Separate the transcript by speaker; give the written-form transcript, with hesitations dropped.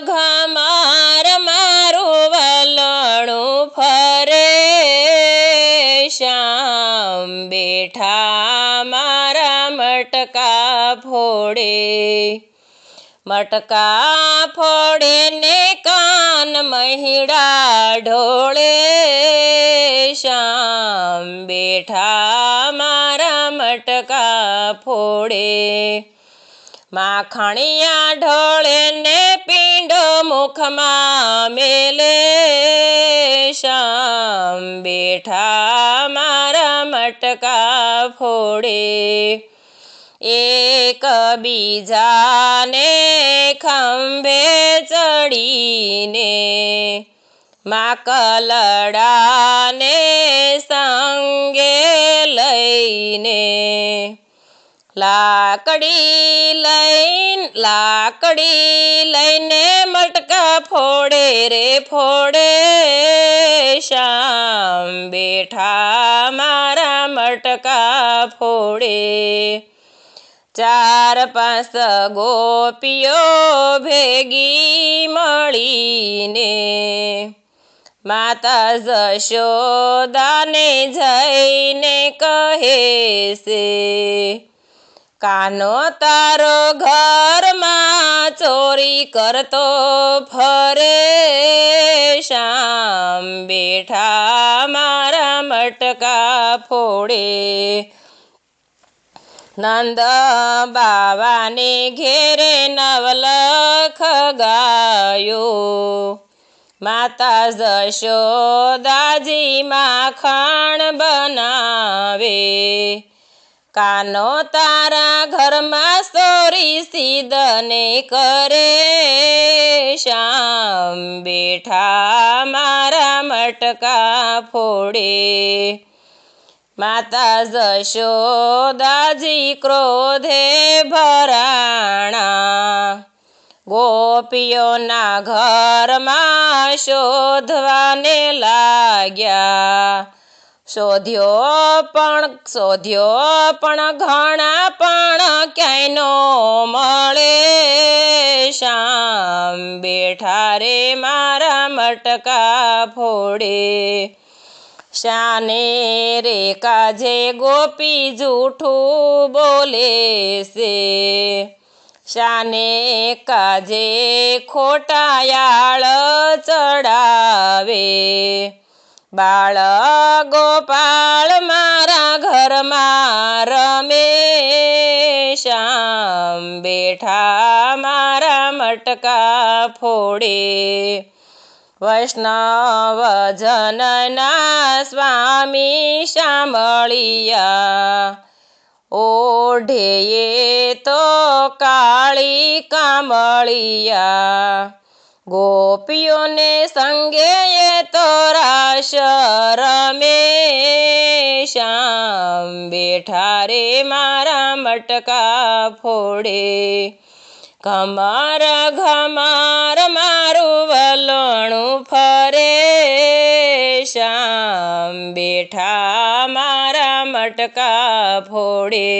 Speaker 1: ઘમાર મારું વલણું ફરે, શ્યામ બેઠા મારા મટકા ફોડે. મટકા ફોડે ને કાન મહીડા ઢોળે, શ્યામ બેઠા મારા મટકા ફોડે. માખણિયા ઢોળે ને પીંડો મુખમાં મેલે, શ્યામ બેઠા મારા મટકા ફોડે. એક બીજાને ખંભે ચડીને માકલડાને સંગે લઈને, લાકડી લઈને મટકા ફોડે રે ફોડે, શ્યામ બેઠા મારા મટકા ફોડે. 4-5 ગોપીઓ ભેગી મળીને માતા જશોદાને જઈને કહે છે, કાનો તારો ઘરમાં ચોરી કરતો ફરે, શ્યામ બેઠા મારા મટકા ફોડે. નંદ બાવાને ઘેરે નવલખ ગાયો, માતા જશોદાજી માખણ બનાવે. કાનો તારા ઘરમાં ચોરી સીધને કરે, શ્યામ બેઠા મારા મટકા ફોડે. માતા જશોદાજી ક્રોધે ભરાણા, ગોપીઓના ઘરમાં શોધવાને લાગ્યા. શોધ્યો પણ ઘણા પણ ક્યાંય નો મળે, શ્યામ બેઠા રે મારા મટકા ફોડે. શાને રે કાજે ગોપી જૂઠું બોલે છે, શાને કાજે ખોટાયાળ ચડાવે. બાળ ગોપાળ મારા ઘરમાં રમે, શ્યામ બેઠા મારા મટકા ફોડે. વૈષ્ણવજનના સ્વામી સાંભળિયા, ઓઢે તો કાળી કામળિયા. ગોપીઓને સંગે તો રાસ રમે, શ્યામ બેઠા રે મારા મટકા ફોડે. ઘમાર મારું વલણું ફરે, શ્યામ બેઠા મારા મટકા ફોડે.